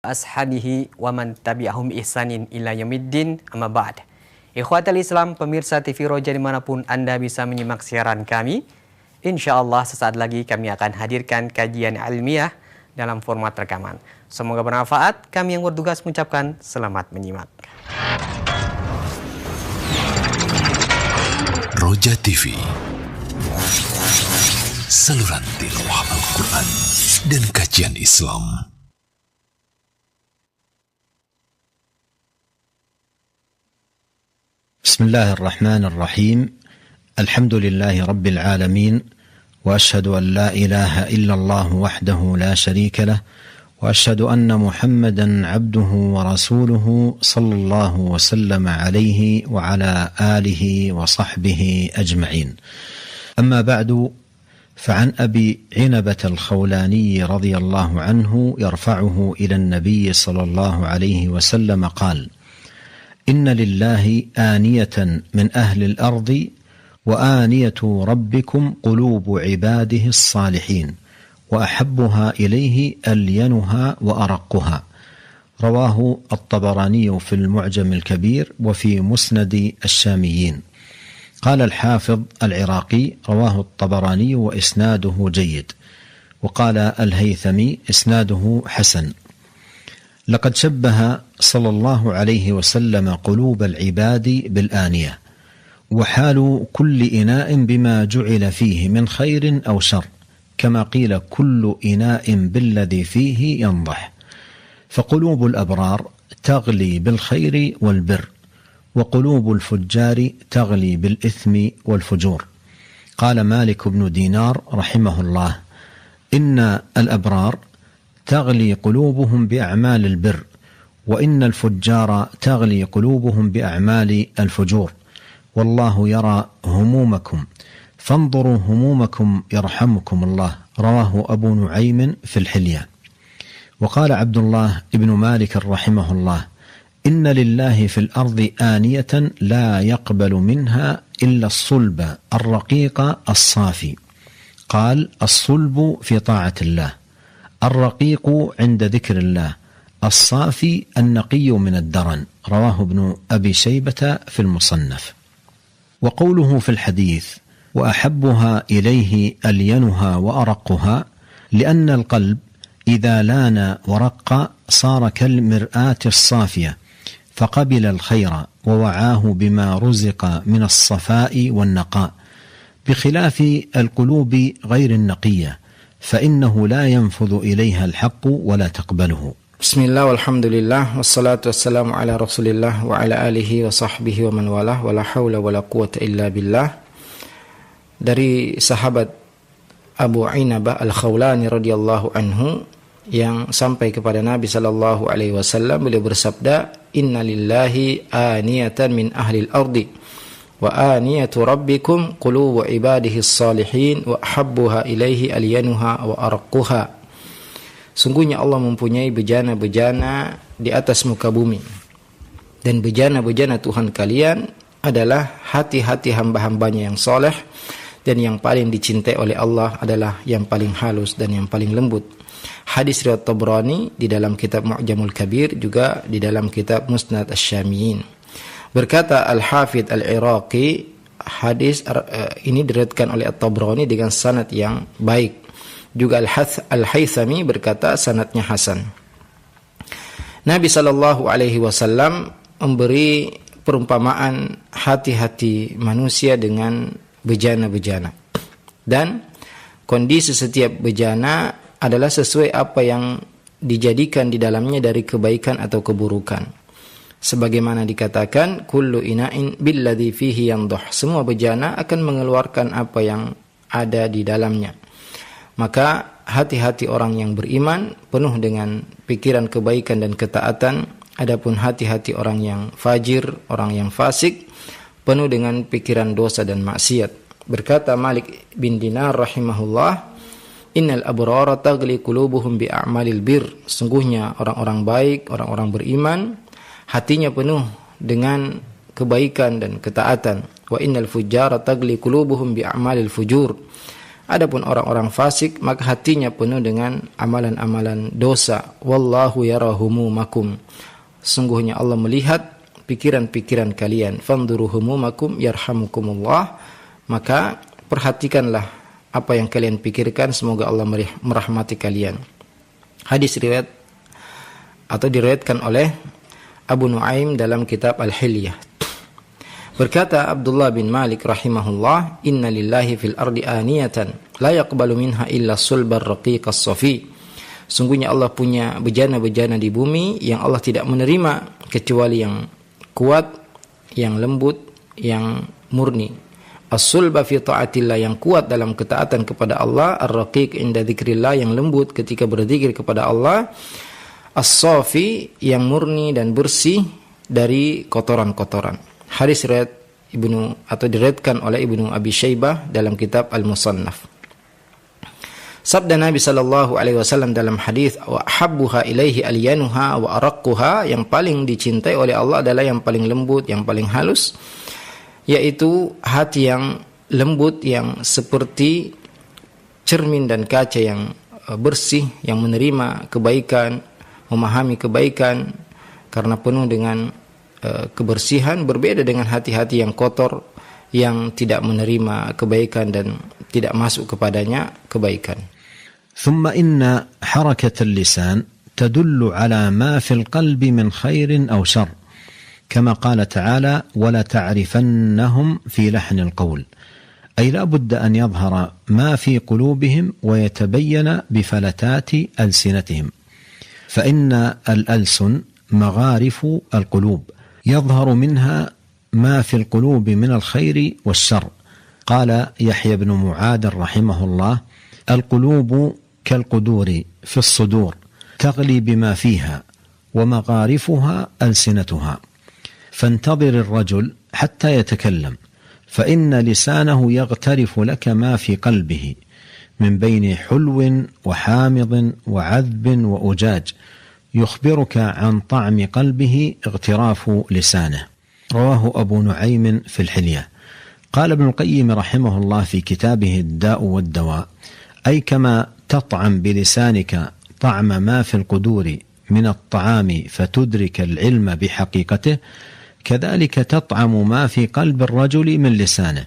ashabihi wa man tabi'ahum ihsanin ila yaumiddin, amma ba'd. Ikhwatal Islam, pemirsa TV Roja dimanapun Anda bisa menyimak siaran kami, insya Allah sesaat lagi kami akan hadirkan kajian ilmiah dalam format rekaman. Semoga bermanfaat. Kami yang bertugas mengucapkan selamat menyimak. Roja TV, saluran tilawah Al-Quran dan kajian Islam. Bismillahirrahmanirrahim. Alhamdulillahi Rabbil Alamin. Wa ashhadu an la ilaha illallah wahdahu la sharika lah. Wa ashhadu anna Muhammadan abduhu wa rasuluhu sallallahu wa sallama alaihi wa ala alihi wa sahbihi ajma'in. Amma ba'du, فعن أبي عنبة الخولاني رضي الله عنه يرفعه إلى النبي صلى الله عليه وسلم قال: إن لله آنية من أهل الأرض وآنية ربكم قلوب عباده الصالحين وأحبها إليه ألينها وأرقها. رواه الطبراني في المعجم الكبير وفي مسند الشاميين. قال الحافظ العراقي: رواه الطبراني وإسناده جيد. وقال الهيثمي: إسناده حسن. لقد شبه صلى الله عليه وسلم قلوب العباد بالآنية، وحال كل إناء بما جعل فيه من خير أو شر، كما قيل كل إناء بالذي فيه ينضح. فقلوب الأبرار تغلي بالخير والبر، وقلوب الفجار تغلي بالإثم والفجور. قال مالك بن دينار رحمه الله: إن الأبرار تغلي قلوبهم بأعمال البر، وإن الفجار تغلي قلوبهم بأعمال الفجور، والله يرى همومكم فانظروا همومكم يرحمكم الله. رواه أبو نعيم في الحلية. وقال عبد الله بن مالك رحمه الله: إن لله في الأرض آنية لا يقبل منها إلا الصلب الرقيق الصافي. قال: الصلب في طاعة الله، الرقيق عند ذكر الله، الصافي النقي من الدرن. رواه ابن أبي شيبة في المصنف. وقوله في الحديث: وأحبها إليه ألينها وأرقها، لأن القلب إذا لان ورق صار كالمرآة الصافية، فقبل الخير ووعاه بما رزق من الصفاء والنقاء، بخلاف القلوب غير النقية، فإنه لا ينفذ إليها الحق ولا تقبله. Bismillah walhamdulillah wassalatu wassalamu ala rasulillah wa ala alihi wa sahbihi wa man walah wa la hawla wa la quwata illa billah. Dari sahabat Abu عنبة al-Khawlani radhiyallahu anhu yang sampai kepada Nabi sallallahu alaihi wasallam, beliau bersabda: Inna lillahi aniyatan min ahli al-ardi wa aniyatu rabbikum qulubu ibadihi salihin wa ahabbuha ilaihi alyanuha wa arquha. Sungguhnya Allah mempunyai bejana-bejana di atas muka bumi, dan bejana-bejana Tuhan kalian adalah hati-hati hamba-hambanya yang soleh, dan yang paling dicintai oleh Allah adalah yang paling halus dan yang paling lembut. Hadis riwayat Tabrani di dalam kitab Mu'jamul Kabir, juga di dalam kitab Musnad Asy-Syamiyin. Berkata Al-Hafidz Al-Iraqi, hadis ini diriwayatkan oleh At-Tabrani dengan sanad yang baik. Juga Al-Haythami berkata sanadnya hasan. Nabi sallallahu alaihi wasallam memberi perumpamaan hati-hati manusia dengan bejana-bejana, dan kondisi setiap bejana adalah sesuai apa yang dijadikan di dalamnya dari kebaikan atau keburukan. Sebagaimana dikatakan, kullu ina'in billadhi fihi yanduh, semua bejana akan mengeluarkan apa yang ada di dalamnya. Maka hati-hati orang yang beriman penuh dengan pikiran kebaikan dan ketaatan, adapun hati-hati orang yang fajir, orang yang fasik, penuh dengan pikiran dosa dan maksiat. Berkata Malik bin Dinar rahimahullah: Innal abrara taghli qulubuhum bi a'malil bir. Sungguhnya orang-orang baik, orang-orang beriman, hatinya penuh dengan kebaikan dan ketaatan. Wa innal fujjara taghli qulubuhum bi a'malil fujur. Adapun orang-orang fasik, maka hatinya penuh dengan amalan-amalan dosa. Wallahu yarahumumakum. Sungguhnya Allah melihat pikiran-pikiran kalian. Fanduru humumakum yarhamukumullah. Maka perhatikanlah apa yang kalian pikirkan, semoga Allah merahmati kalian. Hadis riwayat atau diriwayatkan oleh Abu Nuaim dalam kitab Al-Hilyah. Berkata Abdullah bin Malik rahimahullah, "Inna lillahi fil ardi aniyatan la yaqbalu minha illa sulbar raqiqas safi." Sungguhnya Allah punya bejana-bejana di bumi yang Allah tidak menerima kecuali yang kuat, yang lembut, yang murni. As-sulba fi ta'atillah, yang kuat dalam ketaatan kepada Allah, ar-raqiq inda dzikrillah, yang lembut ketika berzikir kepada Allah, as-safi, yang murni dan bersih dari kotoran-kotoran. Hadis riwayat diriwayatkan oleh Ibnu Abi Syaibah dalam kitab Al-Musannaf. Sabda Nabi sallallahu alaihi wasallam dalam hadis, "Wa habbuha ilaihi alyanuha wa araqquha," yang paling dicintai oleh Allah adalah yang paling lembut, yang paling halus, yaitu hati yang lembut, yang seperti cermin dan kaca yang bersih, yang menerima kebaikan, memahami kebaikan karena penuh dengan kebersihan, berbeda dengan hati-hati yang kotor, yang tidak menerima kebaikan dan tidak masuk kepadanya kebaikan. ثم إن حركة اللسان تدل على ما في القلب من خير أو شر، كما قال تعالى: ولتعرفنهم في لحن القول، أي لا بد أن يظهر ما في قلوبهم ويتبين بفلتات ألسنتهم، فإن الألسن مغارف القلوب يظهر منها ما في القلوب من الخير والشر. قال يحيى بن معاذ رحمه الله: القلوب كالقدور في الصدور تغلي بما فيها ومغارفها ألسنتها، فانتظر الرجل حتى يتكلم، فإن لسانه يغترف لك ما في قلبه من بين حلو وحامض وعذب وأجاج، يخبرك عن طعم قلبه اغتراف لسانه. رواه أبو نعيم في الحلية. قال ابن القيم رحمه الله في كتابه الداء والدواء: أي كما تطعم بلسانك طعم ما في القدور من الطعام فتدرك العلم بحقيقته، كذلك تطعم ما في قلب الرجل من لسانه،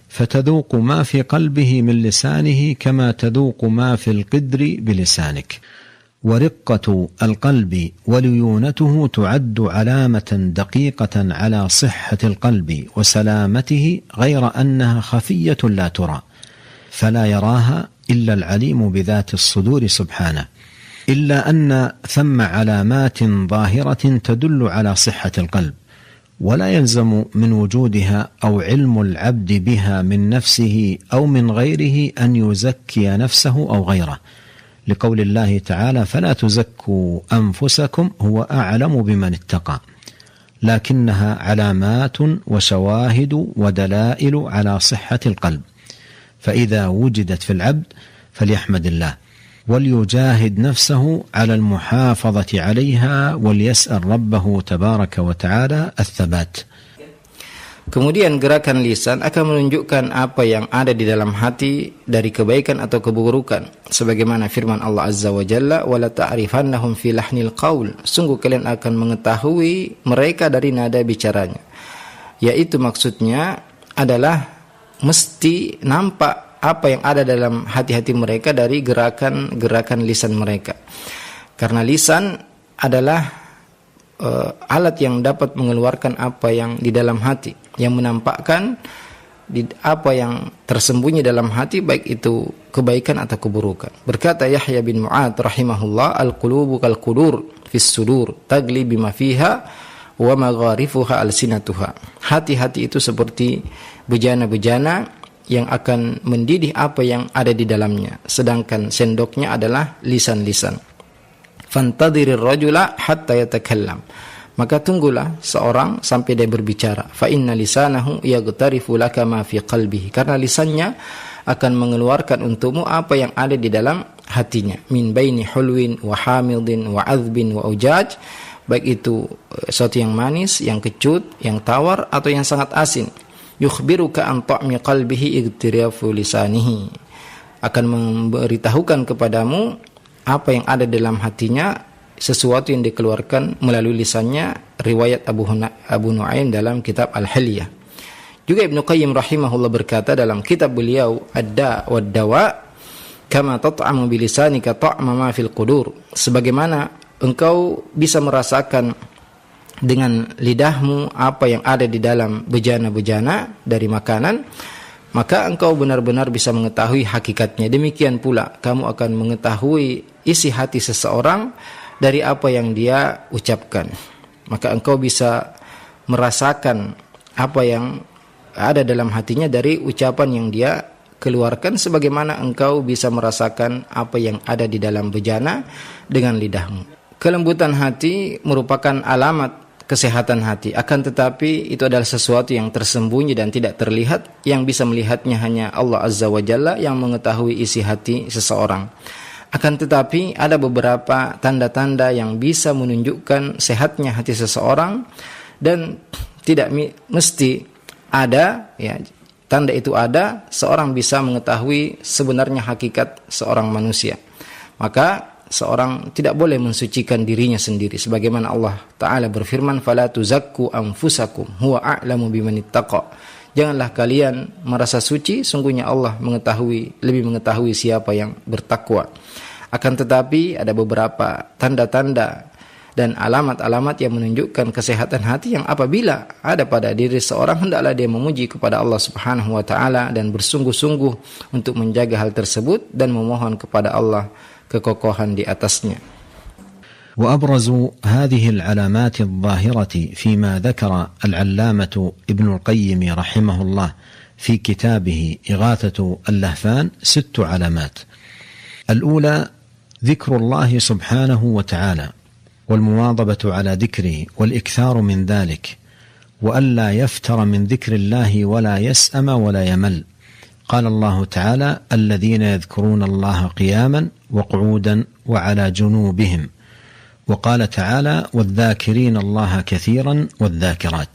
فتذوق ما في قلبه من لسانه كما تذوق ما في القدر بلسانك. ورقة القلب وليونته تعد علامة دقيقة على صحة القلب وسلامته، غير أنها خفية لا ترى، فلا يراها إلا العليم بذات الصدور سبحانه، إلا أن ثم علامات ظاهرة تدل على صحة القلب، ولا يلزم من وجودها أو علم العبد بها من نفسه أو من غيره أن يزكي نفسه أو غيره، لقول الله تعالى: فلا تزكوا أنفسكم هو أعلم بمن اتقى، لكنها علامات وشواهد ودلائل على صحة القلب، فإذا وجدت في العبد فليحمد الله وليجاهد نفسه على المحافظة عليها وليسأل ربه تبارك وتعالى الثبات. Kemudian gerakan lisan akan menunjukkan apa yang ada di dalam hati dari kebaikan atau keburukan, sebagaimana firman Allah Azza wa Jalla: "Wala ta'rifannahum fi lahnil qaul." Sungguh kalian akan mengetahui mereka dari nada bicaranya. Yaitu maksudnya adalah mesti nampak apa yang ada dalam hati-hati mereka dari gerakan-gerakan lisan mereka. Karena lisan adalah alat yang dapat mengeluarkan apa yang di dalam hati, yang menampakkan apa yang tersembunyi dalam hati, baik itu kebaikan atau keburukan. Berkata Yahya bin Mu'adz rahimahullah: "Al-qulubu kal-qudur fis sudur tagli bima fiha wa magharifuha alsinatuha." Hati-hati itu seperti bejana-bejana yang akan mendidih apa yang ada di dalamnya, sedangkan sendoknya adalah lisan-lisan. Fantadhirir rajula hatta yatakallam. Maka tunggulah seorang sampai dia berbicara. Fa inna lisanahu yaghtarifu laka ma fi qalbihi. Karena lisannya akan mengeluarkan untukmu apa yang ada di dalam hatinya. Min baini hulwin wa hamidin wa azbin wa ujaj. Baik itu sesuatu yang manis, yang kecut, yang tawar, atau yang sangat asin. Yukhbiruka an ta'mi qalbihi igtirafu lisanihi. akan memberitahukan kepadamu apa yang ada dalam hatinya, sesuatu yang dikeluarkan melalui lisannya, riwayat Abu Nuaim dalam kitab Al-Hilyah. Juga Ibnu Qayyim rahimahullah berkata dalam kitab beliau Ad-Da' wad-Dawa, kama tat'amu bilisanika ta'ma ma fil qudur, sebagaimana engkau bisa merasakan dengan lidahmu apa yang ada di dalam bejana-bejana dari makanan, maka engkau benar-benar bisa mengetahui hakikatnya. Demikian pula kamu akan mengetahui isi hati seseorang dari apa yang dia ucapkan. Maka engkau bisa merasakan apa yang ada dalam hatinya dari ucapan yang dia keluarkan, sebagaimana engkau bisa merasakan apa yang ada di dalam bejana dengan lidahmu. Kelembutan hati merupakan alamat kesehatan hati, akan tetapi itu adalah sesuatu yang tersembunyi dan tidak terlihat. Yang bisa melihatnya hanya Allah Azza wa Jalla yang mengetahui isi hati seseorang. Akan tetapi ada beberapa tanda-tanda yang bisa menunjukkan sehatnya hati seseorang, dan tidak mesti ada, ya, tanda itu ada, seorang bisa mengetahui sebenarnya hakikat seorang manusia. Maka seorang tidak boleh mensucikan dirinya sendiri, sebagaimana Allah Ta'ala berfirman, fala tuzakku anfusakum huwa a'lamu bimanittaqa. Janganlah kalian merasa suci, sungguhnya Allah lebih mengetahui siapa yang bertakwa. Akan tetapi ada beberapa tanda-tanda dan alamat-alamat yang menunjukkan kesehatan hati, yang apabila ada pada diri seorang, hendaklah dia memuji kepada Allah Subhanahu wa Ta'ala dan bersungguh-sungguh untuk menjaga hal tersebut dan memohon kepada Allah kekokohan di atasnya. وأبرز هذه العلامات الظاهرة فيما ذكر العلامة ابن القيم رحمه الله في كتابه إغاثة اللهفان 6 علامات. الأولى ذكر الله سبحانه وتعالى والمواظبة على ذكره والإكثار من ذلك، وألا يفتر من ذكر الله ولا يسأم ولا يمل. قال الله تعالى الذين يذكرون الله قياما وقعودا وعلى جنوبهم، وقال تعالى والذاكرين الله كثيرا والذاكرات.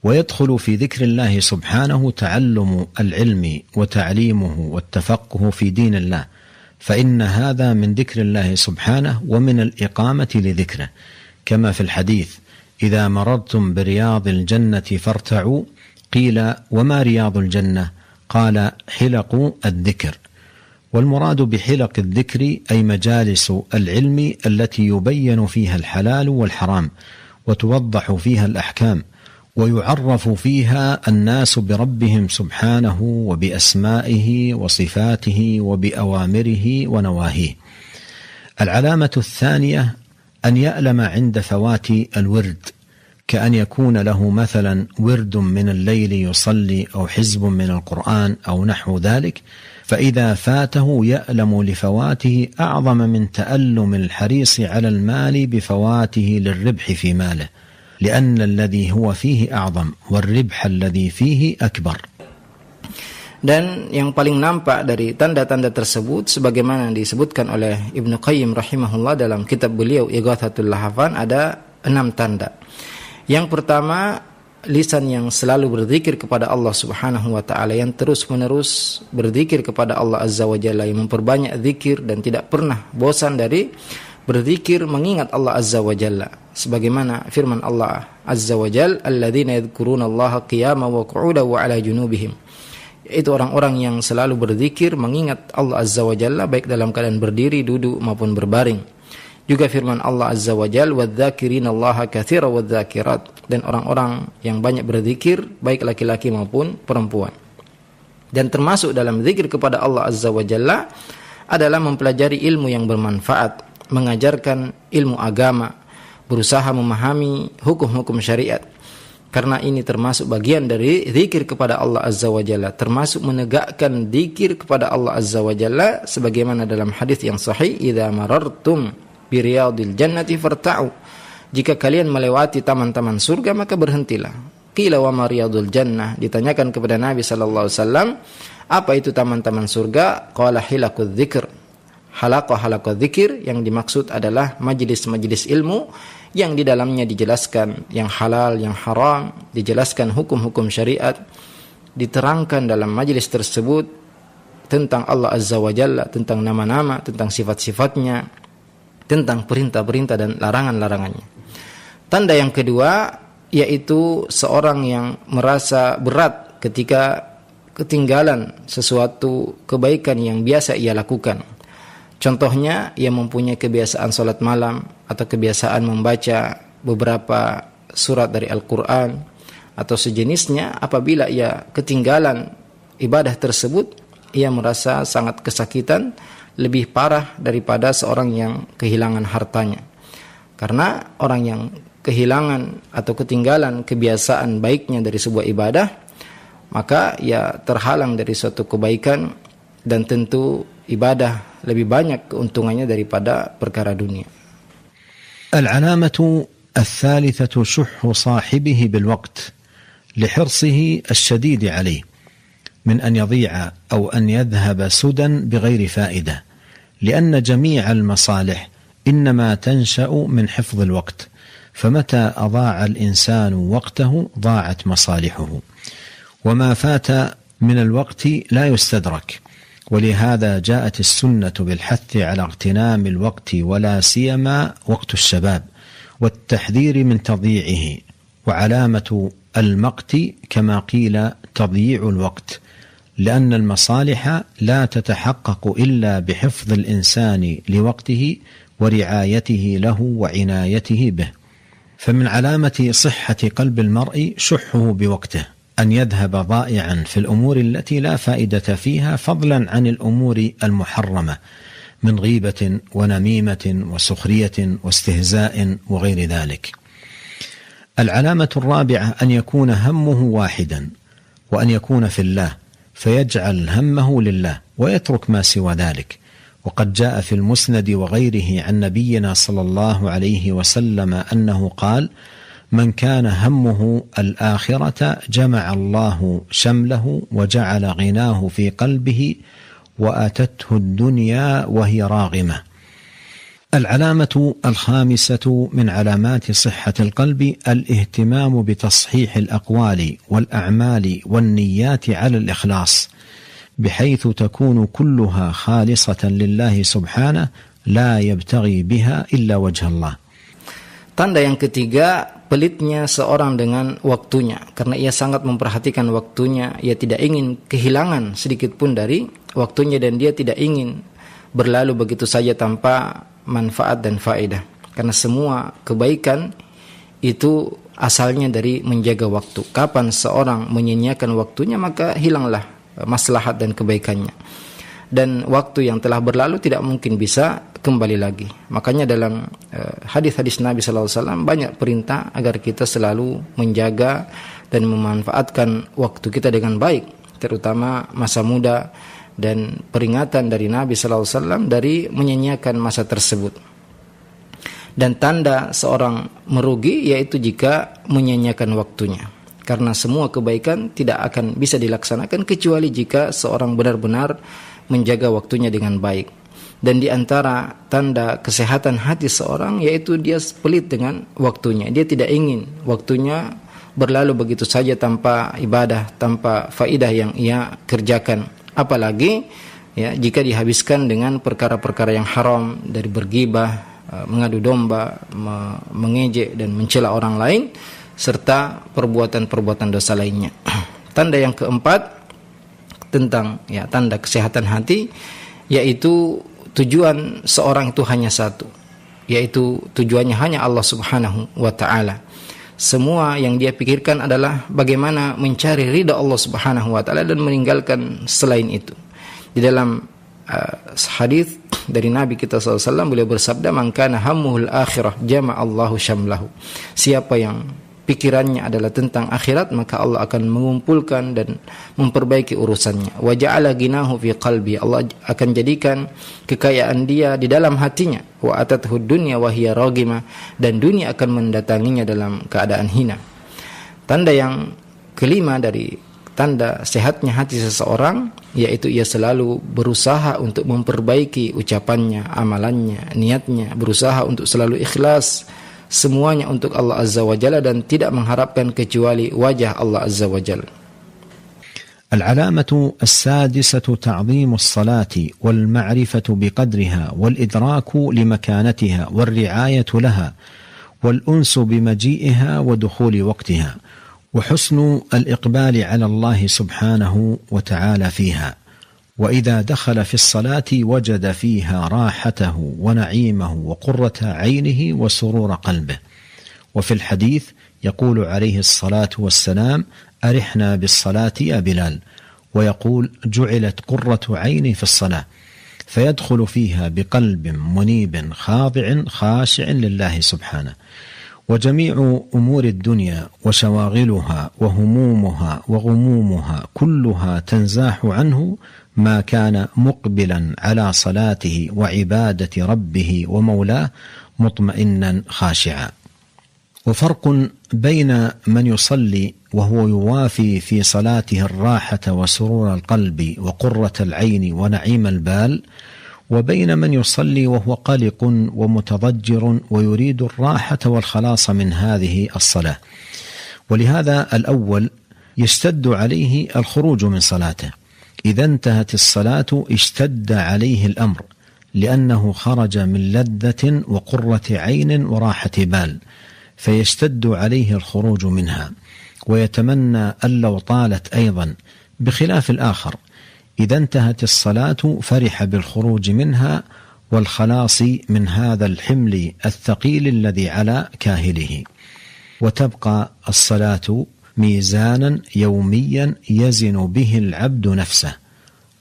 ويدخل في ذكر الله سبحانه تعلم العلم وتعليمه والتفقه في دين الله، فإن هذا من ذكر الله سبحانه ومن الإقامة لذكره، كما في الحديث إذا مررتم برياض الجنة فارتعوا، قيل وما رياض الجنة؟ قال حلق الذكر. والمراد بحلق الذكر أي مجالس العلم التي يبين فيها الحلال والحرام وتوضح فيها الأحكام ويعرف فيها الناس بربهم سبحانه وبأسمائه وصفاته وبأوامره ونواهيه. العلامة الثانية أن يألم عند فوات الورد، كأن يكون له مثلا ورد من الليل يصلي أو حزب من القرآن أو نحو ذلك، فإذا فاته يألم لفواته أعظم من تألم الحريص على المال بفواته للربح في ماله، لأن الذي هو فيه أعظم والربح الذي فيه أكبر. Dan yang paling nampak dari tanda-tanda tersebut, sebagaimana disebutkan oleh Ibnu Qayyim rahimahullah dalam kitab beliau Ighathatul Lahfan, ada 6 tanda. Yang pertama, lisan yang selalu berzikir kepada Allah Subhanahu wa Ta'ala, yang terus-menerus berzikir kepada Allah Azza wa Jalla, yang memperbanyak zikir dan tidak pernah bosan dari berzikir mengingat Allah Azza wa Jalla, sebagaimana firman Allah Azza wa Jalla, alladzina yadhkuruna Allaha qiyaman wa qu'udan wa 'ala junubihim. Itu orang-orang yang selalu berzikir mengingat Allah Azza wa Jalla, baik dalam keadaan berdiri, duduk maupun berbaring. Juga firman Allah Azza wa Jalla, wadzakirina Allaha katsiran wadzakirat, dan orang-orang yang banyak berzikir baik laki-laki maupun perempuan. Dan termasuk dalam zikir kepada Allah Azza wa Jalla adalah mempelajari ilmu yang bermanfaat, mengajarkan ilmu agama, berusaha memahami hukum-hukum syariat. Karena ini termasuk bagian dari zikir kepada Allah Azza wa Jalla, termasuk menegakkan zikir kepada Allah Azza wa Jalla, sebagaimana dalam hadis yang sahih, idza marartum biriyadil jannati farta'u, jika kalian melewati taman-taman surga maka berhentilah. Qila wa ma riyadul jannah, ditanyakan kepada Nabi sallallahu alaihi wasallam, apa itu taman-taman surga? Qala hilaqudz dzikr. Halaqah dzikir yang dimaksud adalah majlis-majlis ilmu yang di dalamnya dijelaskan yang halal, yang haram, dijelaskan hukum-hukum syariat, diterangkan dalam majlis tersebut tentang Allah Azza wa Jalla, tentang nama-nama, tentang sifat-sifatnya, tentang perintah-perintah dan larangan-larangannya. Tanda yang kedua yaitu seorang yang merasa berat ketika ketinggalan sesuatu kebaikan yang biasa ia lakukan. Contohnya, ia mempunyai kebiasaan salat malam atau kebiasaan membaca beberapa surat dari Al-Quran atau sejenisnya. Apabila ia ketinggalan ibadah tersebut, ia merasa sangat kesakitan, lebih parah daripada seorang yang kehilangan hartanya. Karena orang yang kehilangan atau ketinggalan kebiasaan baiknya dari sebuah ibadah, maka ia terhalang dari suatu kebaikan, dan tentu ibadah lebih banyak keuntungannya daripada perkara dunia. العلامة الثالثة شح صاحبه بالوقت لحرصه الشديد عليه من أن يضيع أو أن يذهب سدى بغير فائدة، لأن جميع المصالح إنما تنشأ من حفظ الوقت، فمتى أضاع الإنسان وقته ضاعت مصالحه، وما فات من الوقت لا يستدرك. ولهذا جاءت السنة بالحث على اغتنام الوقت ولا سيما وقت الشباب والتحذير من تضييعه. وعلامة المقت كما قيل تضييع الوقت، لأن المصالح لا تتحقق إلا بحفظ الإنسان لوقته ورعايته له وعنايته به. فمن علامة صحة قلب المرء شحه بوقته، أن يذهب ضائعا في الأمور التي لا فائدة فيها، فضلا عن الأمور المحرمة من غيبة ونميمة وسخرية واستهزاء وغير ذلك. العلامة الرابعة أن يكون همه واحدا، وأن يكون في الله، فيجعل همه لله ويترك ما سوى ذلك. وقد جاء في المسند وغيره عن نبينا صلى الله عليه وسلم أنه قال: من كان همه الآخرة جمع الله شمله وجعل غناه في قلبه وأتته الدنيا وهي راغمة. العلامة الخامسة من علامات صحة القلب الاهتمام بتصحيح الأقوال والأعمال والنيات على الإخلاص، بحيث تكون كلها خالصة لله سبحانه لا يبتغي بها إلا وجه الله. Tanda yang ketiga, pelitnya seorang dengan waktunya, karena ia sangat memperhatikan waktunya. Ia tidak ingin kehilangan sedikit pun dari waktunya, dan dia tidak ingin berlalu begitu saja tanpa manfaat dan faedah. Karena semua kebaikan itu asalnya dari menjaga waktu. Kapan seorang menyia-nyiakan waktunya, maka hilanglah maslahat dan kebaikannya. Dan waktu yang telah berlalu tidak mungkin bisa kembali lagi. Makanya dalam hadis-hadis Nabi SAW banyak perintah agar kita selalu menjaga dan memanfaatkan waktu kita dengan baik, terutama masa muda, dan peringatan dari Nabi SAW dari menyia-nyiakan masa tersebut. Dan tanda seorang merugi yaitu jika menyia-nyiakan waktunya, karena semua kebaikan tidak akan bisa dilaksanakan kecuali jika seorang benar-benar menjaga waktunya dengan baik. Dan di antara tanda kesehatan hati seorang yaitu dia pelit dengan waktunya. Dia tidak ingin waktunya berlalu begitu saja tanpa ibadah, tanpa faidah yang ia kerjakan. Apalagi ya jika dihabiskan dengan perkara-perkara yang haram, dari bergibah, mengadu domba, mengejek dan mencela orang lain, serta perbuatan-perbuatan dosa lainnya. Tanda yang keempat tentang tanda kesehatan hati, yaitu tujuan seorang itu hanya satu, yaitu tujuannya hanya Allah Subhanahu wa Ta'ala. Semua yang dia pikirkan adalah bagaimana mencari ridha Allah Subhanahu wa Ta'ala dan meninggalkan selain itu. Di dalam hadis dari Nabi kita SAW, beliau bersabda, "Man kana hammuhul akhirah jama'allahu syamlahu." Siapa yang pikirannya adalah tentang akhirat, maka Allah akan mengumpulkan dan memperbaiki urusannya. Wa ja'ala ginahu fi qalbi, Allah akan jadikan kekayaan dia di dalam hatinya. Wa atathu dunya wa hiya ragimah, dan dunia akan mendatanginya dalam keadaan hina. Tanda yang kelima dari tanda sehatnya hati seseorang, yaitu ia selalu berusaha untuk memperbaiki ucapannya, amalannya, niatnya, berusaha untuk selalu ikhlas semuanya untuk Allah Azza wa Jalla dan tidak mengharapkan kecuali wajah Allah Azza wa Jalla. العلامة السادسة تعظيم الصلاة والمعرفة بقدرها والإدراك لمكانتها والرعاية لها والأنس بمجيئها ودخول وقتها وحسن الإقبال على الله سبحانه وتعالى فيها. وإذا دخل في الصلاة وجد فيها راحته ونعيمه وقرة عينه وسرور قلبه. وفي الحديث يقول عليه الصلاة والسلام: أرحنا بالصلاة يا بلال، ويقول: جعلت قرة عيني في الصلاة، فيدخل فيها بقلب منيب خاضع خاشع لله سبحانه. وجميع أمور الدنيا وشواغلها وهمومها وغمومها كلها تنزاح عنه ما كان مقبلا على صلاته وعبادة ربه ومولاه مطمئنا خاشعا. وفرق بين من يصلي وهو يوافي في صلاته الراحة وسرور القلب وقرة العين ونعيم البال، وبين من يصلي وهو قلق ومتضجر ويريد الراحة والخلاص من هذه الصلاة. ولهذا الأول يشتد عليه الخروج من صلاته، إذا انتهت الصلاة اشتد عليه الأمر، لأنه خرج من لذة وقرة عين وراحة بال، فيشتد عليه الخروج منها، ويتمنى أن لو طالت أيضا، بخلاف الآخر إذا انتهت الصلاة فرح بالخروج منها والخلاص من هذا الحمل الثقيل الذي على كاهله. وتبقى الصلاة ميزانا يوميا يزن به العبد نفسه،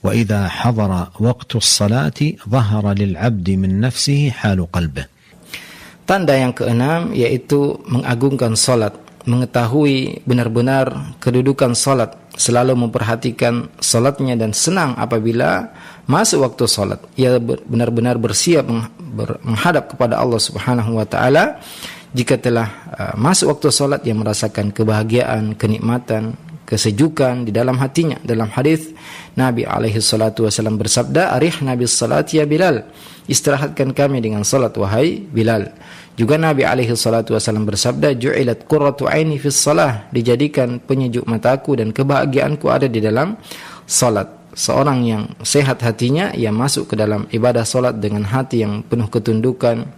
وإذا حضر وقت الصلاة ظهر للعبد من نفسه حال قلبه. Tanda yang keenam yaitu mengagungkan salat, mengetahui benar-benar kedudukan salat, selalu memperhatikan salatnya dan senang apabila masuk waktu salat. Ia benar-benar bersiap menghadap kepada Allah Subhanahu wa taala. Jika telah masuk waktu salat, ia merasakan kebahagiaan, kenikmatan, kesejukan di dalam hatinya. Dalam hadis Nabi alaihi salatu wasallam bersabda, "Arihna bis salati ya Bilal." Istirahatkan kami dengan salat wahai Bilal. Juga Nabi alaihi salatu wasallam bersabda, "Ju'ilat qurratu aini fis salah." Dijadikan penyejuk mataku dan kebahagiaanku ada di dalam salat. Seorang yang sehat hatinya, ia masuk ke dalam ibadah salat dengan hati yang penuh ketundukan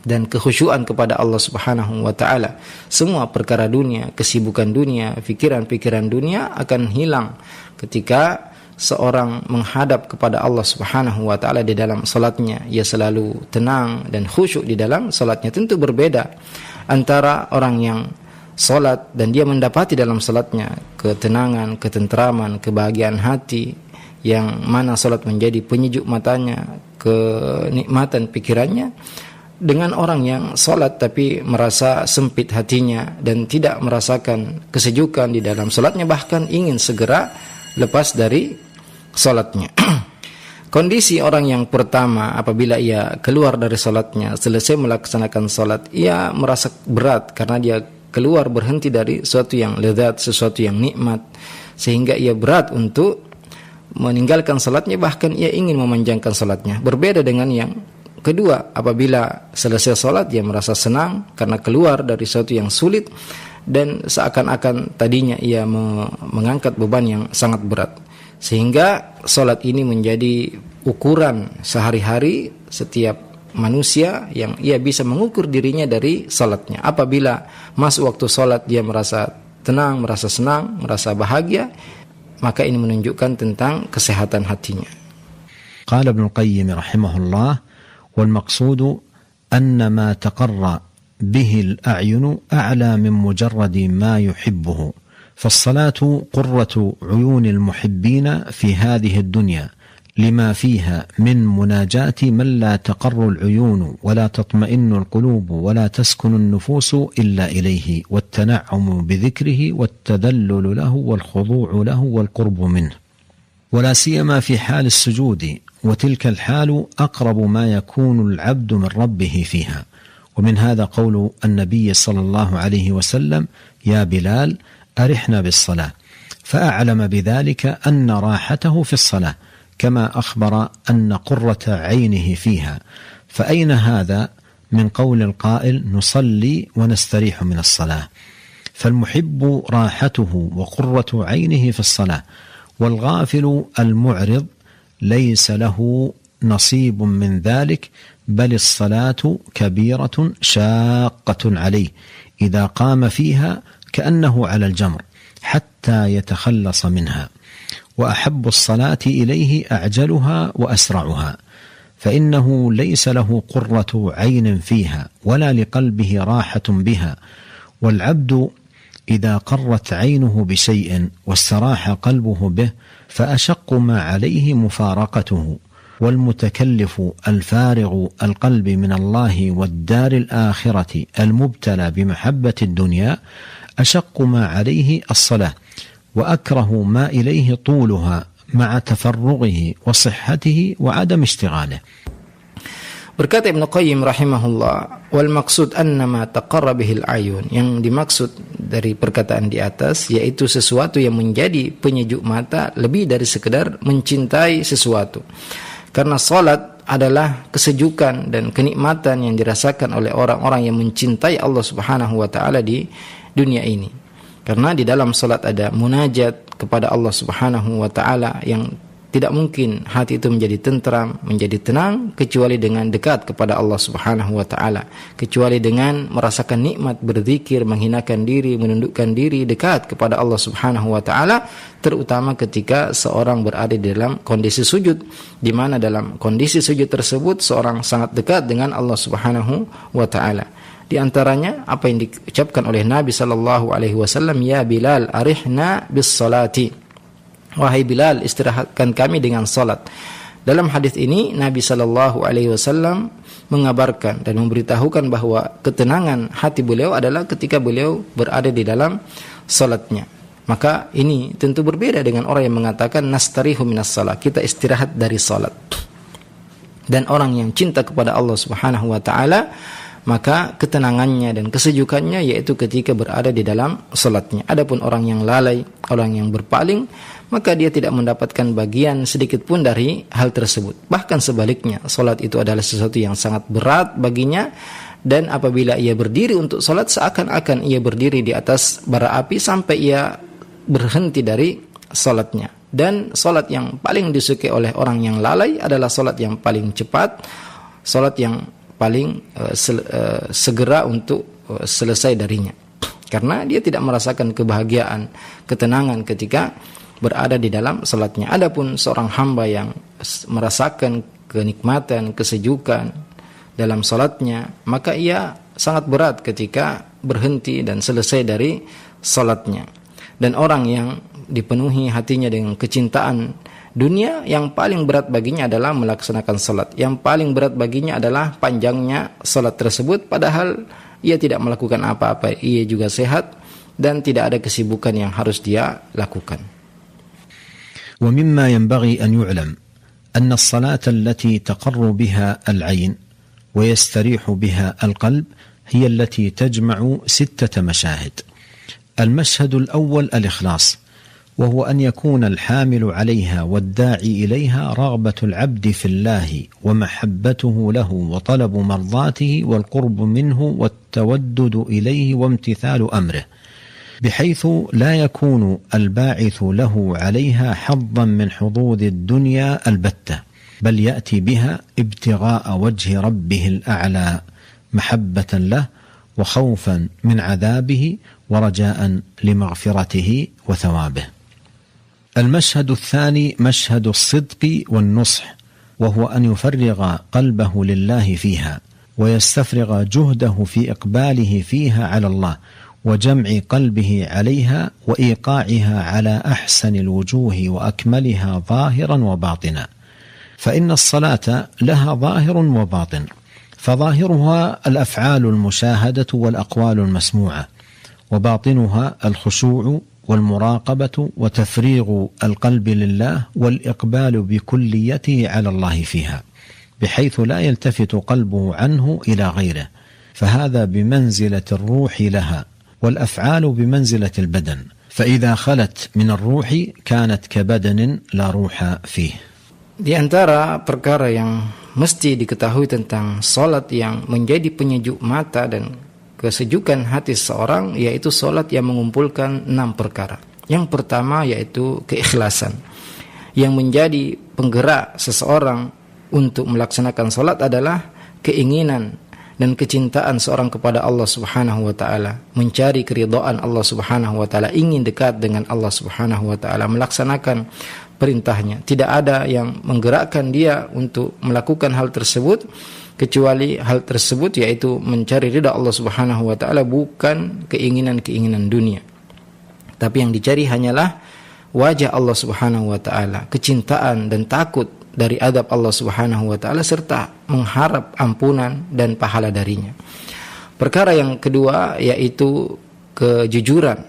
dan kekhusyuan kepada Allah Subhanahu wa taala. Semua perkara dunia, kesibukan dunia, pikiran-pikiran dunia akan hilang ketika seorang menghadap kepada Allah Subhanahu wa taala di dalam salatnya. Ia selalu tenang dan khusyuk di dalam salatnya. Tentu berbeda antara orang yang salat dan dia mendapati dalam salatnya ketenangan, ketentraman, kebahagiaan hati, yang mana salat menjadi penyejuk matanya, kenikmatan pikirannya, dengan orang yang salat tapi merasa sempit hatinya dan tidak merasakan kesejukan di dalam salatnya, bahkan ingin segera lepas dari salatnya. Kondisi orang yang pertama, apabila ia keluar dari salatnya, selesai melaksanakan salat, ia merasa berat karena dia keluar berhenti dari sesuatu yang lezat, sesuatu yang nikmat, sehingga ia berat untuk meninggalkan salatnya, bahkan ia ingin memanjangkan salatnya. Berbeda dengan yang kedua, apabila selesai salat dia merasa senang karena keluar dari sesuatu yang sulit dan seakan-akan tadinya ia mengangkat beban yang sangat berat. Sehingga salat ini menjadi ukuran sehari-hari setiap manusia yang ia bisa mengukur dirinya dari salatnya. Apabila masuk waktu salat dia merasa tenang, merasa senang, merasa bahagia, maka ini menunjukkan tentang kesehatan hatinya. Qala Ibnu Qayyim rahimahullah: والمقصود أن ما تقر به الأعين أعلى من مجرد ما يحبه، فالصلاة قرة عيون المحبين في هذه الدنيا لما فيها من مناجاة من لا تقر العيون ولا تطمئن القلوب ولا تسكن النفوس إلا إليه، والتنعم بذكره والتذلل له والخضوع له والقرب منه، ولا سيما في حال السجود، وتلك الحال أقرب ما يكون العبد من ربه فيها. ومن هذا قول النبي صلى الله عليه وسلم: يا بلال أرحنا بالصلاة، فأعلم بذلك أن راحته في الصلاة، كما أخبر أن قرة عينه فيها. فأين هذا من قول القائل: نصلي ونستريح من الصلاة؟ فالمحب راحته وقرة عينه في الصلاة، والغافل المعرض ليس له نصيب من ذلك، بل الصلاة كبيرة شاقة عليه إذا قام فيها كأنه على الجمر حتى يتخلص منها، وأحب الصلاة إليه أعجلها وأسرعها، فإنه ليس له قرة عين فيها ولا لقلبه راحة بها. والعبد إذا قرت عينه بشيء واستراح قلبه به فأشق ما عليه مفارقته، والمتكلف الفارغ القلب من الله والدار الآخرة المبتلى بمحبة الدنيا أشق ما عليه الصلاة، وأكره ما إليه طولها مع تفرغه وصحته وعدم اشتغاله. Berkata Ibnu Qayyim rahimahullah, wal maksud annama taqarra bihil ayun, yang dimaksud dari perkataan di atas yaitu sesuatu yang menjadi penyejuk mata lebih dari sekedar mencintai sesuatu. Karena salat adalah kesejukan dan kenikmatan yang dirasakan oleh orang-orang yang mencintai Allah Subhanahu wa taala di dunia ini. Karena di dalam salat ada munajat kepada Allah Subhanahu wa taala yang tidak mungkin hati itu menjadi tentram, menjadi tenang kecuali dengan dekat kepada Allah Subhanahu wa taala, kecuali dengan merasakan nikmat berzikir, menghinakan diri, menundukkan diri dekat kepada Allah Subhanahu wa taala, terutama ketika seorang berada di dalam kondisi sujud, di mana dalam kondisi sujud tersebut seorang sangat dekat dengan Allah Subhanahu wa taala. Di antaranya apa yang diucapkan oleh Nabi sallallahu alaihi wasallam, ya Bilal arihna bis salati, wahai Bilal, istirahatkan kami dengan salat. Dalam hadis ini Nabi sallallahu alaihi wasallam mengabarkan dan memberitahukan bahwa ketenangan hati beliau adalah ketika beliau berada di dalam salatnya. Maka ini tentu berbeda dengan orang yang mengatakan nastarihu minas salat, kita istirahat dari salat. Dan orang yang cinta kepada Allah Subhanahu wa taala, maka ketenangannya dan kesejukannya yaitu ketika berada di dalam salatnya. Adapun orang yang lalai, orang yang berpaling, maka dia tidak mendapatkan bagian sedikit pun dari hal tersebut. Bahkan sebaliknya, salat itu adalah sesuatu yang sangat berat baginya, dan apabila ia berdiri untuk salat seakan-akan ia berdiri di atas bara api sampai ia berhenti dari salatnya. Dan salat yang paling disukai oleh orang yang lalai adalah salat yang paling cepat, salat yang paling segera untuk selesai darinya, karena dia tidak merasakan kebahagiaan, ketenangan ketika berada di dalam salatnya. Adapun seorang hamba yang merasakan kenikmatan, kesejukan dalam salatnya, maka ia sangat berat ketika berhenti dan selesai dari salatnya. Dan orang yang dipenuhi hatinya dengan kecintaan dunia, yang paling berat baginya adalah melaksanakan salat. Yang paling berat baginya adalah panjangnya salat tersebut, padahal ia tidak melakukan apa-apa, ia juga sehat dan tidak ada kesibukan yang harus dia lakukan. ومما ينبغي أن يعلم أن الصلاة التي تقر بها العين ويستريح بها القلب هي التي تجمع 6 مشاهد. المشهد الأول الإخلاص، وهو أن يكون الحامل عليها والداعي إليها رغبة العبد في الله ومحبته له وطلب مرضاته والقرب منه والتودد إليه وامتثال أمره، بحيث لا يكون الباعث له عليها حظا من حظوظ الدنيا البتة، بل يأتي بها ابتغاء وجه ربه الأعلى محبة له وخوفا من عذابه ورجاء لمغفرته وثوابه. المشهد الثاني مشهد الصدق والنصح، وهو أن يفرغ قلبه لله فيها ويستفرغ جهده في إقباله فيها على الله وجمع قلبه عليها وإيقاعها على أحسن الوجوه وأكملها ظاهرا وباطنا. فإن الصلاة لها ظاهر وباطن، فظاهرها الأفعال المشاهدة والأقوال المسموعة، وباطنها الخشوع والمراقبة وتفريغ القلب لله والإقبال بكليته على الله فيها، بحيث لا يلتفت قلبه عنه إلى غيره، فهذا بمنزلة الروح لها، والأفعال بمنزلة البدن، فإذا خلت من الروح كانت كبدن لا روح فيه. Di antara perkara yang mesti diketahui tentang salat yang menjadi penyejuk mata dan kesejukan hati seorang, yaitu salat yang mengumpulkan 6 perkara. Yang pertama yaitu keikhlasan. Yang menjadi penggerak seseorang untuk melaksanakan salat adalah keinginan dan kecintaan seorang kepada Allah Subhanahu wa taala, mencari keridhaan Allah Subhanahu wa taala, ingin dekat dengan Allah Subhanahu wa taala, melaksanakan perintahnya. Tidak ada yang menggerakkan dia untuk melakukan hal tersebut kecuali hal tersebut yaitu mencari ridha Allah Subhanahu wa taala, bukan keinginan-keinginan dunia. Tapi yang dicari hanyalah wajah Allah Subhanahu wa taala, kecintaan dan takut dari adab Allah Subhanahu wa taala serta mengharap ampunan dan pahala darinya. Perkara yang kedua yaitu kejujuran.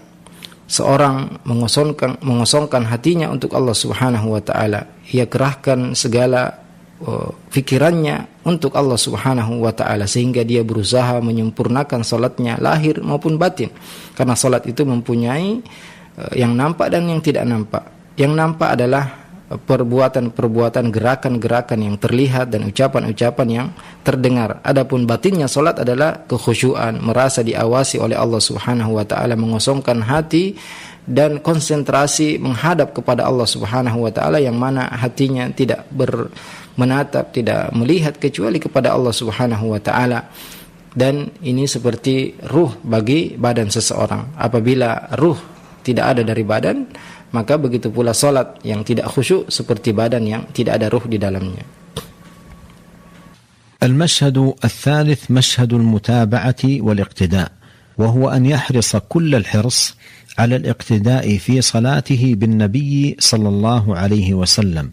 Seorang mengosongkan hatinya untuk Allah Subhanahu wa taala. Ia kerahkan segala fikirannya untuk Allah Subhanahu wa taala sehingga dia berusaha menyempurnakan salatnya lahir maupun batin. Karena salat itu mempunyai yang nampak dan yang tidak nampak. Yang nampak adalah perbuatan-perbuatan, gerakan-gerakan yang terlihat dan ucapan-ucapan yang terdengar. Adapun batinnya salat adalah kekhusyuan, merasa diawasi oleh Allah Subhanahu wa taala, mengosongkan hati dan konsentrasi menghadap kepada Allah Subhanahu wa taala, yang mana hatinya tidak menatap, tidak melihat kecuali kepada Allah Subhanahu wa taala. Dan ini seperti ruh bagi badan seseorang. Apabila ruh tidak ada dari badan, maka begitu pula salat yang tidak khusyuk seperti badan yang tidak ada ruh di dalamnya. المشهد الثالث مشهد المتابعة والاقتداء، وهو أن يحرص كل الحرص على الاقتداء في صلاته بالنبي صلى الله عليه وسلم،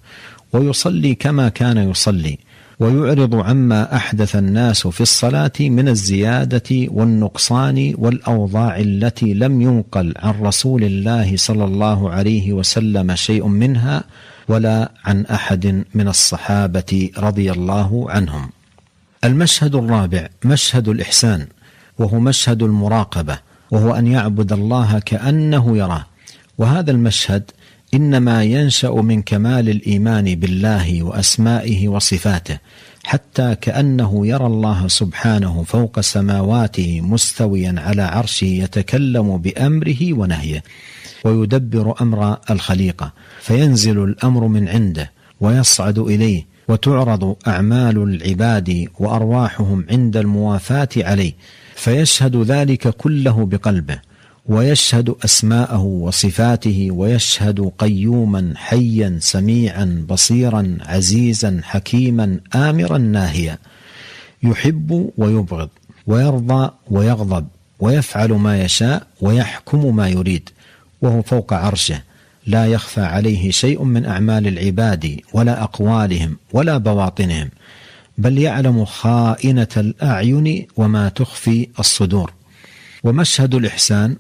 ويصلي كما كان يصلي، ويعرض عما أحدث الناس في الصلاة من الزيادة والنقصان والأوضاع التي لم ينقل عن رسول الله صلى الله عليه وسلم شيء منها ولا عن أحد من الصحابة رضي الله عنهم. المشهد الرابع مشهد الإحسان، وهو مشهد المراقبة، وهو أن يعبد الله كأنه يراه. وهذا المشهد إنما ينشأ من كمال الإيمان بالله وأسمائه وصفاته، حتى كأنه يرى الله سبحانه فوق سماواته مستويا على عرشه يتكلم بأمره ونهيه ويدبر أمر الخليقة، فينزل الأمر من عنده ويصعد إليه، وتعرض أعمال العباد وأرواحهم عند الموافاة عليه، فيشهد ذلك كله بقلبه، ويشهد أسماءه وصفاته، ويشهد قيوما حيا سميعا بصيرا عزيزا حكيما آمرا ناهيا، يحب ويبغض ويرضى ويغضب ويفعل ما يشاء ويحكم ما يريد، وهو فوق عرشه لا يخفى عليه شيء من أعمال العباد ولا أقوالهم ولا بواطنهم، بل يعلم خائنة الأعين وما تخفي الصدور. ومشهد الإحسان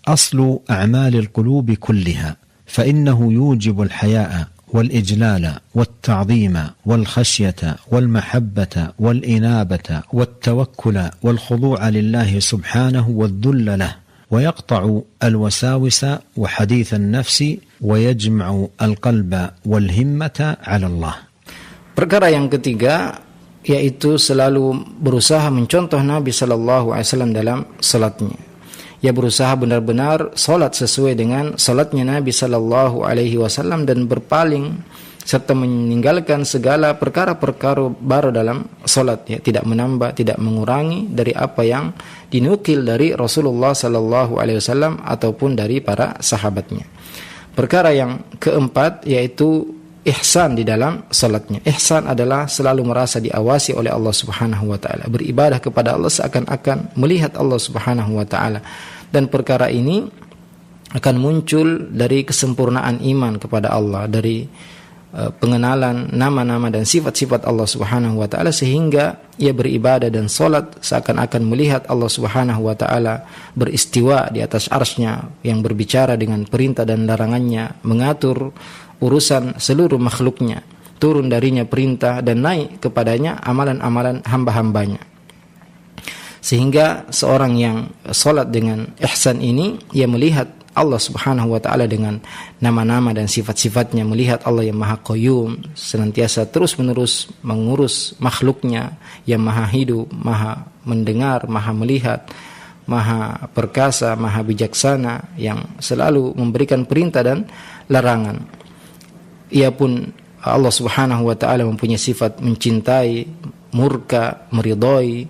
أصل أعمال القلوب كلها، فإنه يوجب الحياء والإجلال والتعظيم والخشية والمحبة والإنابة والتوكل والخضوع لله سبحانه والذل له، ويقطع الوساوس وحديث النفس ويجمع القلب والهمة على الله. Perkara yang ketiga yaitu selalu berusaha mencontoh Nabi sallallahu alaihi wasallam dalam salatnya. Ia berusaha benar-benar salat sesuai dengan salatnya Nabi sallallahu alaihi wasallam dan berpaling serta meninggalkan segala perkara-perkara baru dalam salat, ya, tidak menambah, tidak mengurangi dari apa yang dinukil dari Rasulullah sallallahu alaihi wasallam ataupun dari para sahabatnya. Perkara yang keempat yaitu ihsan di dalam salatnya. Ihsan adalah selalu merasa diawasi oleh Allah Subhanahu wa taala, beribadah kepada Allah seakan-akan melihat Allah Subhanahu wa taala. Dan perkara ini akan muncul dari kesempurnaan iman kepada Allah, dari pengenalan nama-nama dan sifat-sifat Allah Subhanahu wa taala, sehingga ia beribadah dan salat seakan-akan melihat Allah Subhanahu wa taala beristiwa di atas arsy-Nya yang berbicara dengan perintah dan larangannya, mengatur urusan seluruh makhluknya, turun darinya perintah dan naik kepadanya amalan-amalan hamba-hambanya. Sehingga seorang yang salat dengan ihsan ini, ia melihat Allah Subhanahu wa taala dengan nama-nama dan sifat-sifatnya, melihat Allah yang Maha Qayyum, senantiasa terus-menerus mengurus makhluknya, yang Maha Hidup, Maha Mendengar, Maha Melihat, Maha perkasa, Maha bijaksana, yang selalu memberikan perintah dan larangan. Ia pun Allah Subhanahu wa taala mempunyai sifat mencintai, murka, meridhai,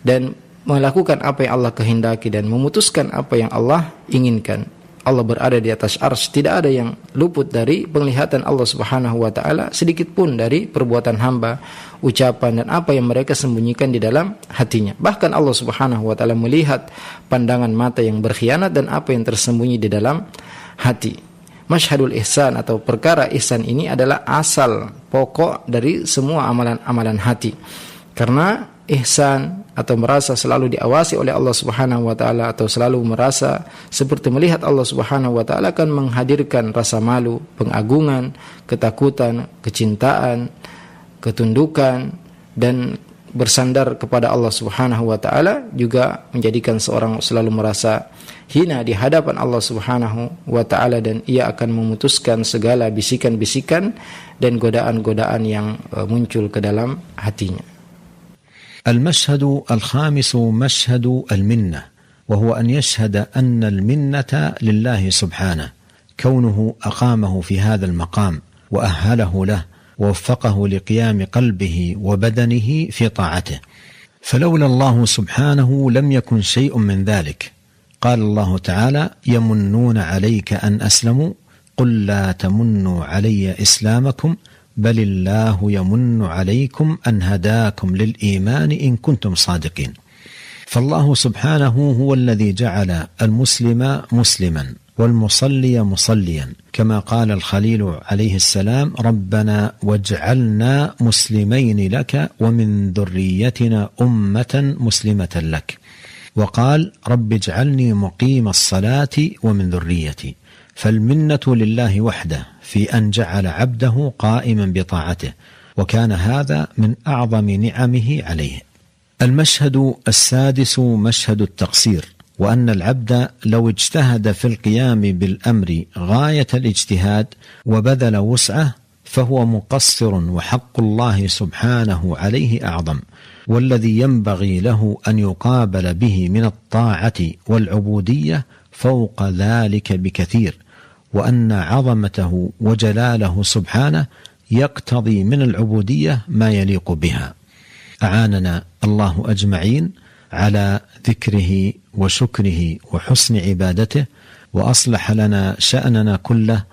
dan melakukan apa yang Allah kehendaki dan memutuskan apa yang Allah inginkan. Allah berada di atas arsy, tidak ada yang luput dari penglihatan Allah Subhanahu wa taala sedikit pun dari perbuatan hamba, ucapan dan apa yang mereka sembunyikan di dalam hatinya. Bahkan Allah Subhanahu wa taala melihat pandangan mata yang berkhianat dan apa yang tersembunyi di dalam hati. Masyhadul ihsan atau perkara ihsan ini adalah asal pokok dari semua amalan-amalan hati. Karena ihsan atau merasa selalu diawasi oleh Allah Subhanahu wa taala atau selalu merasa seperti melihat Allah Subhanahu wa taala akan menghadirkan rasa malu, pengagungan, ketakutan, kecintaan, ketundukan, dan bersandar kepada Allah Subhanahu wa taala juga menjadikan seorang selalu merasa hina di hadapan Allah Subhanahu wa taala, dan ia akan memutuskan segala bisikan-bisikan dan godaan-godaan yang muncul ke dalam hatinya. المشهد الخامس مشهد المنة، وهو أن يشهد أن المنة لله سبحانه، كونه أقامه في هذا المقام وأهله له ووفقه لقيام قلبه وبدنه في طاعته، فلولا الله سبحانه لم يكن شيء من ذلك. قال الله تعالى: يمنون عليك أن أسلموا قل لا تمنوا علي إسلامكم بل الله يمن عليكم أن هداكم للإيمان إن كنتم صادقين. فالله سبحانه هو الذي جعل المسلم مسلما والمصلي مصليا، كما قال الخليل عليه السلام: ربنا واجعلنا مسلمين لك ومن ذريتنا أمة مسلمة لك. وقال: رب اجعلني مقيم الصلاة ومن ذريتي. فالمنة لله وحده في أن جعل عبده قائما بطاعته، وكان هذا من أعظم نعمه عليه. المشهد السادس مشهد التقصير، وأن العبد لو اجتهد في القيام بالأمر غاية الاجتهاد وبذل وسعه فهو مقصر، وحق الله سبحانه عليه أعظم، والذي ينبغي له أن يقابل به من الطاعة والعبودية فوق ذلك بكثير، وأن عظمته وجلاله سبحانه يقتضي من العبودية ما يليق بها. أعاننا الله أجمعين على ذكره وشكره وحسن عبادته، وأصلح لنا شأننا كله،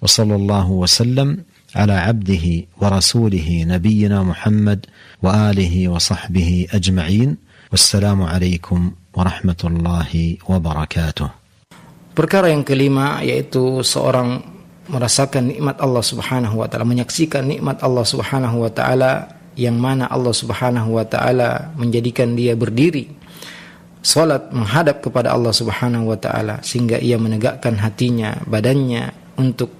وصلى الله وسلم على عبده ورسوله نبينا محمد وآله وصحبه أجمعين، والسلام عليكم ورحمة الله وبركاته. Perkara yang kelima yaitu seorang merasakan nikmat Allah Subhanahu wa taala, menyaksikan nikmat Allah Subhanahu wa taala, yang mana Allah Subhanahu wa taala menjadikan dia berdiri salat menghadap kepada Allah Subhanahu wa taala, sehingga ia menegakkan hatinya, badannya untuk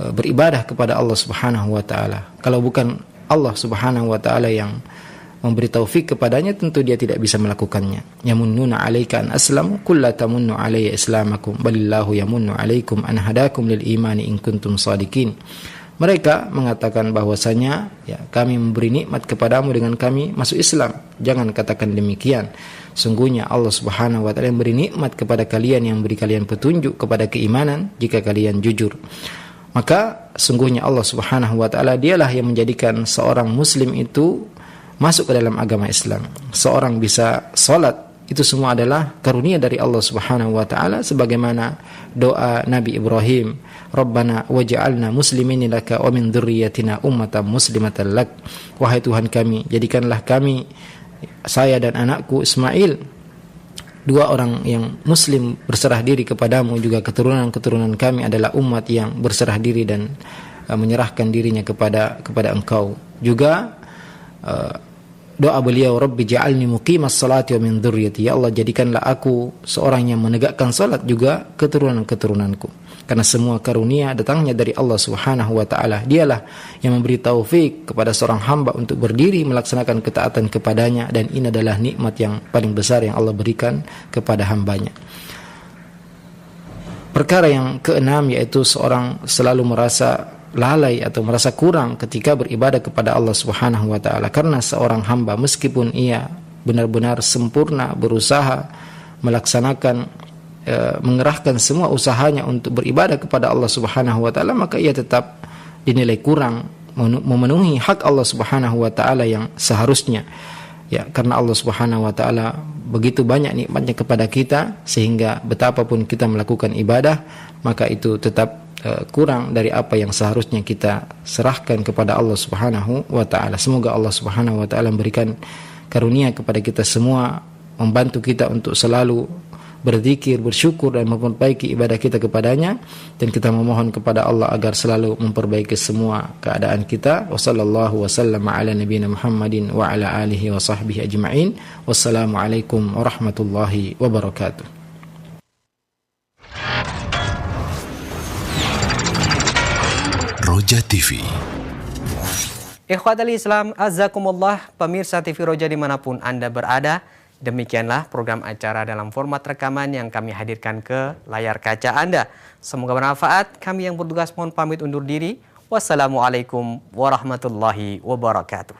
beribadah kepada Allah Subhanahu wa taala. Kalau bukan Allah Subhanahu wa taala yang memberi taufik kepadanya, tentu dia tidak bisa melakukannya. Yamunnuna 'alaika an aslamu qul la tamunnu 'alayya islamakum balillahu yamunnu 'alaikum an hadakum lil imani in kuntum shadiqin. Mereka mengatakan bahwasanya kami memberi nikmat kepadamu dengan kami masuk Islam. Jangan katakan demikian. Sungguhnya Allah Subhanahu wa taala memberi nikmat kepada kalian, yang memberi kalian petunjuk kepada keimanan jika kalian jujur. Maka sungguhnya Allah Subhanahu wa taala dialah yang menjadikan seorang muslim itu masuk ke dalam agama Islam. Seorang bisa salat, itu semua adalah karunia dari Allah Subhanahu wa taala, sebagaimana doa Nabi Ibrahim, Rabbana waj'alna muslimin laka wa min dzurriyyatina ummatan muslimatan lak. Wahai Tuhan kami, jadikanlah kami, saya dan anakku Ismail, dua orang yang muslim berserah diri kepadamu, juga keturunan-keturunan kami adalah umat yang berserah diri dan menyerahkan dirinya kepada Engkau. Juga doa beliau, Rabbi ja'alni muqimas salati wa min dzurriyyati, ya Allah jadikanlah aku seorang yang menegakkan salat juga keturunan-keturunanku. Karena semua karunia datangnya dari Allah Subhanahu wa taala. Dialah yang memberi taufik kepada seorang hamba untuk berdiri melaksanakan ketaatan kepadanya, dan ini adalah nikmat yang paling besar yang Allah berikan kepada hambanya. Perkara yang keenam yaitu seorang selalu merasa lalai atau merasa kurang ketika beribadah kepada Allah Subhanahu wa taala, karena seorang hamba meskipun ia benar-benar sempurna berusaha melaksanakan, mengerahkan semua usahanya untuk beribadah kepada Allah Subhanahu wa taala, maka ia tetap dinilai kurang memenuhi hak Allah Subhanahu wa taala yang seharusnya. Ya, karena Allah Subhanahu wa taala begitu banyak nikmatnya kepada kita, sehingga betapapun kita melakukan ibadah, maka itu tetap kurang dari apa yang seharusnya kita serahkan kepada Allah Subhanahu wa taala. Semoga Allah Subhanahu wa taala memberikan karunia kepada kita semua, membantu kita untuk selalu berzikir, bersyukur dan memperbaiki ibadah kita kepadanya, dan kita memohon kepada Allah agar selalu memperbaiki semua keadaan kita. Wassallallahu wasallam ala nabiyina Muhammadin wa ala alihi wa sahbihi ajma'in. Wassalamualaikum warahmatullahi wabarakatuh. Roja TV. Ikhwatal Islam, azakumullah, pemirsa TV Roja dimanapun Anda berada. Demikianlah program acara dalam format rekaman yang kami hadirkan ke layar kaca Anda. Semoga bermanfaat. Kami yang bertugas mohon pamit undur diri. Wassalamualaikum warahmatullahi wabarakatuh.